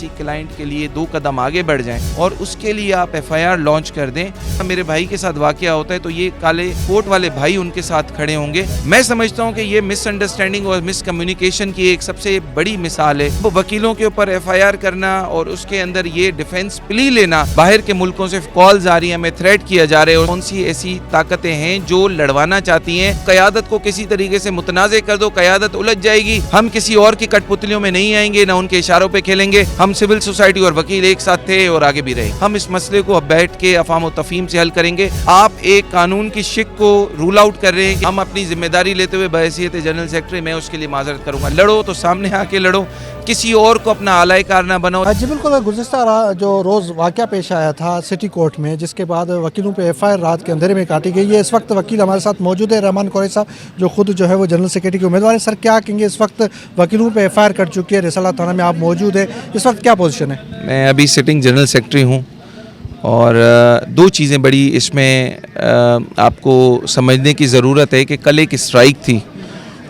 کسی کلائنٹ کے لیے 2 قدم آگے بڑھ جائیں اور اس کے لیے آپ FIR لانچ کر دیں. میرے بھائی کے ساتھ واقعہ ہوتا ہے تو یہ کالے کوٹ والے بھائی ان کے ساتھ کھڑے ہوں گے. میں سمجھتا ہوں کہ یہ مس انڈرسٹینڈنگ اور مس کمیونیکیشن کی ایک سب سے بڑی مثال ہے. وہ وکیلوں کے اوپر FIR کرنا اور اس کے اندر یہ ڈیفینس پلی لینا. باہر کے ملکوں سے کالز آ رہی ہیں, ہمیں تھریٹ کیا جا رہا ہے. اور کون سی ایسی طاقتیں ہیں جو لڑوانا چاہتی ہیں؟ قیادت کو کسی طریقے سے متنازع کر دو, قیادت الجھ جائے گی. ہم کسی اور کی کٹ پتلیوں میں نہیں آئیں گے, نہ ان کے اشاروں پہ کھیلیں گے. ہم سول سوسائٹی اور وکیل ایک ساتھ تھے اور آگے بھی رہے. ہم اس مسئلے کو اب بیٹھ کے افہام و تفہیم سے حل کریں گے. آپ ایک قانون کی شک کو رول آؤٹ کر رہے ہیں. ہم اپنی ذمہ داری لیتے ہوئے بحیثیت جنرل سیکرٹری میں اس کے لیے معذرت کروں گا. لڑو تو سامنے آ کے لڑو, کسی اور کو اپنا آلائے کار نہ بناؤ. جی بالکل. گزشتہ جو روز واقعہ پیش آیا تھا سٹی کورٹ میں, جس کے بعد وکیلوں پہ FIR رات کے اندھیرے میں کاٹی گئی ہے. اس وقت وکیل ہمارے ساتھ موجود ہے, رحمان قریشی صاحب, جو خود جو ہے وہ جنرل سیکرٹری کے امیدوار ہیں. سر کیا کہیں گے, اس وقت وکیلوں پہ FIR کٹ چکی ہے, رسالہ تھانہ میں آپ موجود ہیں, اس وقت کیا پوزیشن ہے؟ میں ابھی سٹنگ جنرل سیکرٹری ہوں اور 2 چیزیں بڑی اس میں آپ کو سمجھنے کی ضرورت ہے کہ کل ایک اسٹرائک تھی.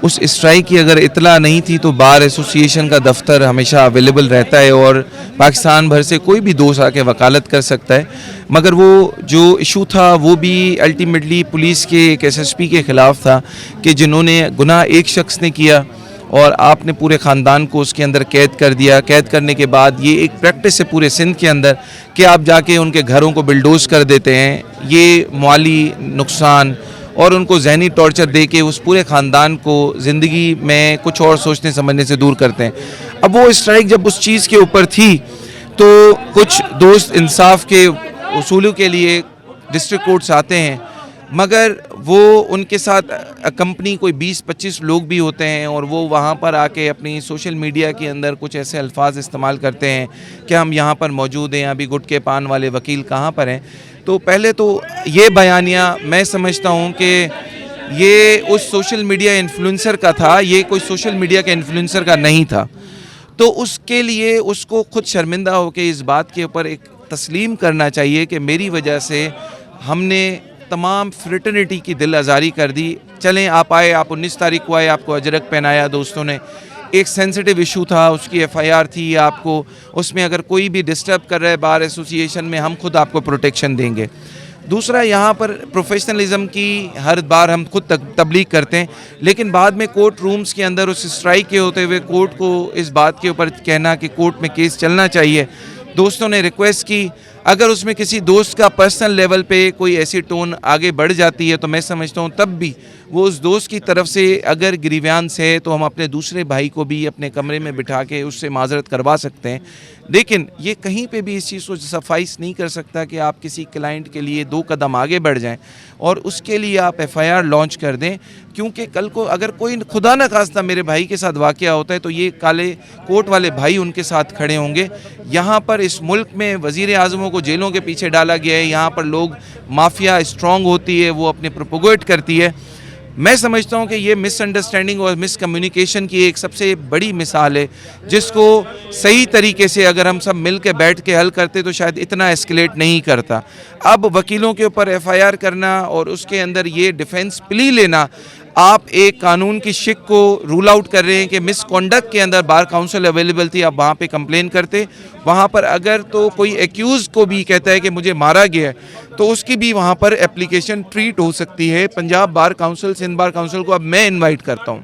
اس اسٹرائک کی اگر اطلاع نہیں تھی تو بار ایسوسیشن کا دفتر ہمیشہ اویلیبل رہتا ہے اور پاکستان بھر سے کوئی بھی دوست آ کے وکالت کر سکتا ہے. مگر وہ جو ایشو تھا وہ بھی الٹیمیٹلی پولیس کے ایک SSP کے خلاف تھا کہ جنہوں نے گناہ ایک شخص نے کیا اور آپ نے پورے خاندان کو اس کے اندر قید کر دیا. قید کرنے کے بعد یہ ایک پریکٹس ہے پورے سندھ کے اندر کہ آپ جا کے ان کے گھروں کو بلڈوز کر دیتے ہیں. یہ مالی نقصان اور ان کو ذہنی ٹارچر دے کے اس پورے خاندان کو زندگی میں کچھ اور سوچنے سمجھنے سے دور کرتے ہیں. اب وہ اسٹرائک جب اس چیز کے اوپر تھی تو کچھ دوست انصاف کے اصولوں کے لیے ڈسٹرکٹ کورٹس آتے ہیں, مگر وہ ان کے ساتھ کمپنی کوئی 20-25 لوگ بھی ہوتے ہیں اور وہ وہاں پر آ کے اپنی سوشل میڈیا کے اندر کچھ ایسے الفاظ استعمال کرتے ہیں کہ ہم یہاں پر موجود ہیں, ابھی گٹکے پان والے وکیل کہاں پر ہیں. تو پہلے تو یہ بیانیہ میں سمجھتا ہوں کہ یہ اس سوشل میڈیا انفلوئنسر کا تھا, یہ کوئی سوشل میڈیا کے انفلوئنسر کا نہیں تھا. تو اس کے لیے اس کو خود شرمندہ ہو کے اس بات کے اوپر ایک تسلیم کرنا چاہیے کہ میری وجہ سے ہم نے تمام فریٹرنیٹی کی دل آزاری کر دی. چلیں آپ آئے, آپ 19 تاریخ کو آئے, آپ کو اجرک پہنایا دوستوں نے. ایک سینسٹیو ایشو تھا, اس کی FIR تھی. آپ کو اس میں اگر کوئی بھی ڈسٹرب کر رہا ہے بار ایسوسیشن میں, ہم خود آپ کو پروٹیکشن دیں گے. دوسرا, یہاں پر پروفیشنلزم کی ہر بار ہم خود تبلیغ کرتے ہیں, لیکن بعد میں کورٹ رومز کے اندر اس اسٹرائک کے ہوتے ہوئے کورٹ کو اس بات کے اوپر کہنا کہ کورٹ میں کیس چلنا چاہیے. دوستوں نے ریکویسٹ کی, اگر اس میں کسی دوست کا پرسنل لیول پہ کوئی ایسی ٹون آگے بڑھ جاتی ہے تو میں سمجھتا ہوں تب بھی وہ اس دوست کی طرف سے اگر گریوانس ہے تو ہم اپنے دوسرے بھائی کو بھی اپنے کمرے میں بٹھا کے اس سے معذرت کروا سکتے ہیں. لیکن یہ کہیں پہ بھی اس چیز کو سفائس نہیں کر سکتا کہ آپ کسی کلائنٹ کے لیے 2 قدم آگے بڑھ جائیں اور اس کے لیے آپ FIR لانچ کر دیں. کیونکہ کل کو اگر کوئی خدا نہ خواستہ میرے بھائی کے ساتھ واقعہ ہوتا ہے تو یہ کالے کوٹ والے بھائی ان کے ساتھ کھڑے ہوں گے. یہاں پر اس ملک میں وزیر اعظموں کو جیلوں کے پیچھے ڈالا گیا ہے. یہاں پر لوگ مافیا اسٹرانگ ہوتی ہے, وہ اپنے پروپیگیٹ کرتی ہے. میں سمجھتا ہوں کہ یہ مس انڈرسٹینڈنگ اور مس کمیونیکیشن کی ایک سب سے بڑی مثال ہے, جس کو صحیح طریقے سے اگر ہم سب مل کے بیٹھ کے حل کرتے تو شاید اتنا ایسکلیٹ نہیں کرتا. اب وکیلوں کے اوپر FIR کرنا اور اس کے اندر یہ ڈیفینس پلی لینا, آپ ایک قانون کی شک کو رول آؤٹ کر رہے ہیں کہ مس کنڈکٹ کے اندر بار کاؤنسل اویلیبل تھی, آپ وہاں پہ کمپلین کرتے. وہاں پر اگر تو کوئی ایکیوز کو بھی کہتا ہے کہ مجھے مارا گیا ہے تو اس کی بھی وہاں پر اپلیکیشن ٹریٹ ہو سکتی ہے. پنجاب بار کاؤنسل, سندھ بار کاؤنسل کو اب میں انوائٹ کرتا ہوں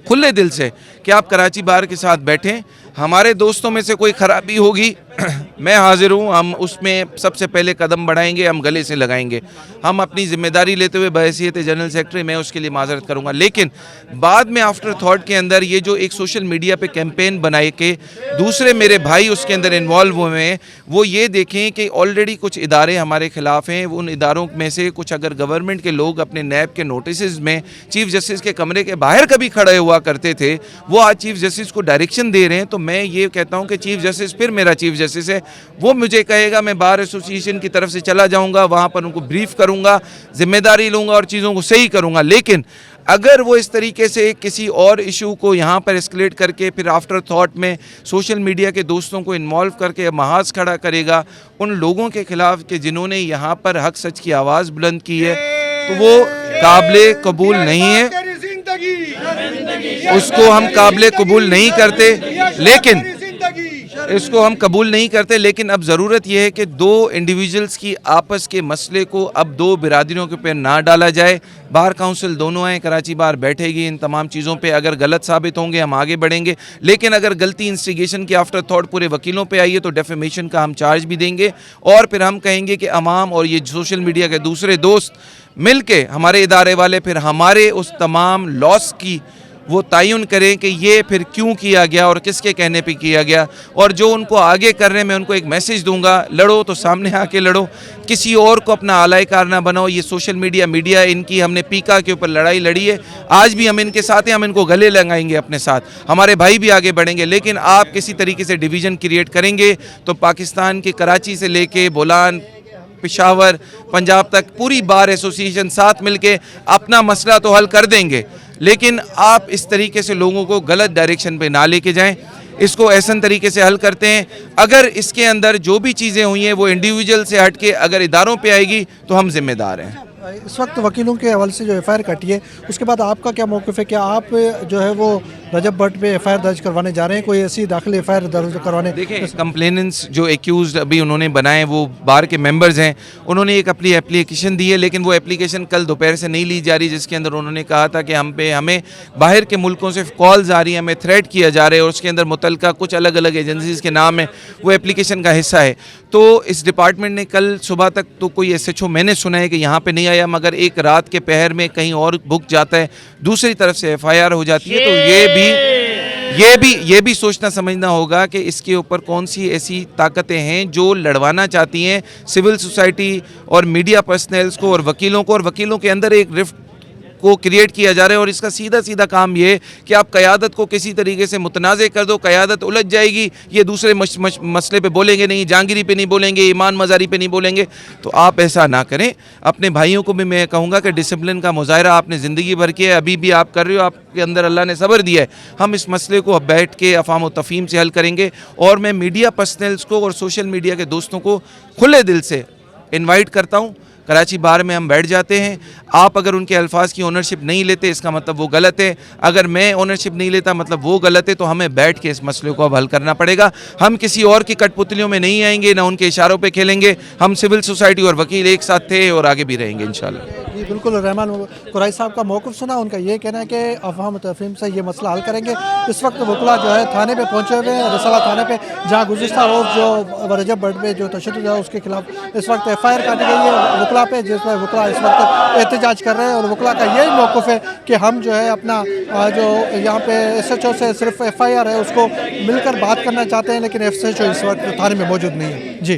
کھلے دل سے کہ آپ کراچی بار کے ساتھ بیٹھیں. ہمارے دوستوں میں سے کوئی خرابی ہوگی میں حاضر ہوں, ہم اس میں سب سے پہلے قدم بڑھائیں گے, ہم گلے سے لگائیں گے. ہم اپنی ذمہ داری لیتے ہوئے بحیثیت جنرل سیکرٹری میں اس کے لیے معذرت کروں گا. لیکن بعد میں آفٹر تھاٹ کے اندر یہ جو ایک سوشل میڈیا پہ کیمپین بنائے کہ دوسرے میرے بھائی اس کے اندر انوالو ہوئے ہیں, وہ یہ دیکھیں کہ آلریڈی کچھ ادارے ہمارے خلاف ہیں. ان اداروں میں سے کچھ اگر گورنمنٹ کے لوگ اپنے نیب کے نوٹسز میں چیف جسٹس کے کمرے کے باہر کبھی کھڑے ہوا کرتے تھے, وہ آج چیف جسٹس کو ڈائریکشن دے رہے ہیں. تو میں یہ کہتا ہوں کہ چیف جسٹس پھر میرا چیف جسٹس ہے, وہ مجھے کہے گا میں بار ایسوسیشن کی طرف سے چلا جاؤں گا, وہاں پر ان کو بریف کروں گا, ذمہ داری لوں گا اور چیزوں کو صحیح کروں گا. لیکن اگر وہ اس طریقے سے کسی اور ایشو کو یہاں پر اسکلیٹ کر کے پھر آفٹر تھاٹ میں سوشل میڈیا کے دوستوں کو انوالو کر کے محاذ کھڑا کرے گا ان لوگوں کے خلاف کہ جنہوں نے یہاں پر حق سچ کی آواز بلند کی ہے, تو وہ قابل قبول نہیں ہے. اس کو ہم قابل قبول نہیں کرتے. لیکن اس کو ہم قبول نہیں کرتے، لیکن اب ضرورت یہ ہے کہ دو انڈیویجولز کی آپس کے مسئلے کو اب دو برادریوں کے پہ نہ ڈالا جائے. بار کونسل دونوں ہیں، کراچی بار بیٹھے گی ان تمام چیزوں پہ. اگر غلط ثابت ہوں گے ہم آگے بڑھیں گے، لیکن اگر غلطی انسٹیگیشن کی آفٹر تھاٹ پورے وکیلوں پہ آئی ہے تو ڈیفیمیشن کا ہم چارج بھی دیں گے. اور پھر ہم کہیں گے کہ عوام اور یہ سوشل میڈیا کے دوسرے دوست مل کے ہمارے ادارے والے پھر ہمارے اس تمام لاس کی وہ تعین کریں کہ یہ پھر کیوں کیا گیا اور کس کے کہنے پہ کیا گیا. اور جو ان کو آگے کر رہے ہیں میں ان کو ایک میسیج دوں گا، لڑو تو سامنے آ کے لڑو، کسی اور کو اپنا آلائے کار نہ بناؤ. یہ سوشل میڈیا ان کی ہم نے پیکا کے اوپر لڑائی لڑی ہے، آج بھی ہم ان کے ساتھ ہیں، ہم ان کو گلے لگائیں گے اپنے ساتھ، ہمارے بھائی بھی آگے بڑھیں گے. لیکن آپ کسی طریقے سے ڈویژن کریٹ کریں گے تو پاکستان کے کراچی سے لے کے بولان، پشاور، پنجاب تک پوری بار ایسوسی ایشن ساتھ مل کے اپنا مسئلہ تو حل کر دیں گے، لیکن آپ اس طریقے سے لوگوں کو غلط ڈائریکشن پہ نہ لے کے جائیں. اس کو احسن طریقے سے حل کرتے ہیں. اگر اس کے اندر جو بھی چیزیں ہوئی ہیں وہ انڈیویجول سے ہٹ کے اگر اداروں پہ آئے گی تو ہم ذمہ دار ہیں. اس وقت وکیلوں کے حوالے سے جو ایف آئی آر کٹی ہے اس کے بعد آپ کا کیا موقف ہے؟ کیا آپ جو ہے وہ رجب بٹ پہ ایف آئی آر درج کروانے جا رہے ہیں؟ کوئی ایسی داخل ایف آئی آر درج کروانے؟ دیکھیں کمپلیننٹس جو ایکیوزڈ ابھی انہوں نے بنائے وہ بار کے ممبرز ہیں، انہوں نے ایک اپنی اپلیکیشن دی ہے، لیکن وہ اپلیکیشن کل دوپہر سے نہیں لی جا رہی، جس کے اندر انہوں نے کہا تھا کہ ہمیں باہر کے ملکوں سے کالز آ رہی ہیں، ہمیں تھریٹ کیا جا رہا ہے، اور اس کے اندر متعلقہ کچھ الگ الگ ایجنسیز کے نام ہیں، وہ اپلیکیشن کا حصہ ہے. تو اس ڈپارٹمنٹ نے کل صبح تک تو کوئی ایس ایچ او میں نے سنا ہے کہ یہاں پہ نہیں آیا، مگر ایک رات کے پہر میں کہیں اور بک جاتا ہے، دوسری طرف سے ایف آئی آر ہو جاتی ہے. تو یہ بھی سوچنا سمجھنا ہوگا کہ اس کے اوپر کون سی ایسی طاقتیں ہیں جو لڑوانا چاہتی ہیں سول سوسائٹی اور میڈیا پرسنلز کو اور وکیلوں کے اندر ایک رفٹ کو کریٹ کیا جا رہا ہے. اور اس کا سیدھا کام یہ ہے کہ آپ قیادت کو کسی طریقے سے متنازع کر دو، قیادت الجھ جائے گی، یہ دوسرے مسئلے پہ بولیں گے نہیں، جہانگیری پہ نہیں بولیں گے، ایمان مزاری پہ نہیں بولیں گے. تو آپ ایسا نہ کریں. اپنے بھائیوں کو بھی میں کہوں گا کہ ڈسپلن کا مظاہرہ آپ نے زندگی بھر کیا ہے، ابھی بھی آپ کر رہے ہو، آپ کے اندر اللہ نے صبر دیا ہے. ہم اس مسئلے کو اب بیٹھ کے افہام و تفہیم سے حل کریں گے. اور میں میڈیا پرسنلز کو اور سوشل میڈیا کے دوستوں کو کھلے دل سے انوائٹ کرتا ہوں، کراچی بار میں ہم بیٹھ جاتے ہیں. آپ اگر ان کے الفاظ کی اونرشپ نہیں لیتے اس کا مطلب وہ غلط ہے، اگر میں اونرشپ نہیں لیتا مطلب وہ غلط ہے. تو ہمیں بیٹھ کے اس مسئلے کو اب حل کرنا پڑے گا. ہم کسی اور کی کٹ پتلیوں میں نہیں آئیں گے، نہ ان کے اشاروں پہ کھیلیں گے. ہم سول سوسائٹی اور وکیل ایک ساتھ تھے اور آگے بھی رہیں گے انشاءاللہ. جی بالکل، رحمان قریشی صاحب کا موقف سنا، ان کا یہ کہنا ہے کہ افہام و تفہیم سے یہ مسئلہ حل کریں گے. اس وقت وکلا جو ہے تھانے پہ پہنچے ہوئے ہیں، رسالہ تھانے پہ، جہاں گزشتہ روز جو رجب بٹ پہ جو تشدد ہے اس کے خلاف اس وقت ایف آئی آر کاٹی گئی ہے وکلا پہ، جس میں وکلا اس وقت احتجاج کر رہے ہیں. اور وکلا کا یہی موقف ہے کہ ہم جو ہے اپنا جو یہاں پہ ایس ایچ او سے صرف ایف آئی آر ہے اس کو مل کر بات کرنا چاہتے ہیں، لیکن ایس ایچ او اس وقت تھانے میں موجود نہیں ہے. جی.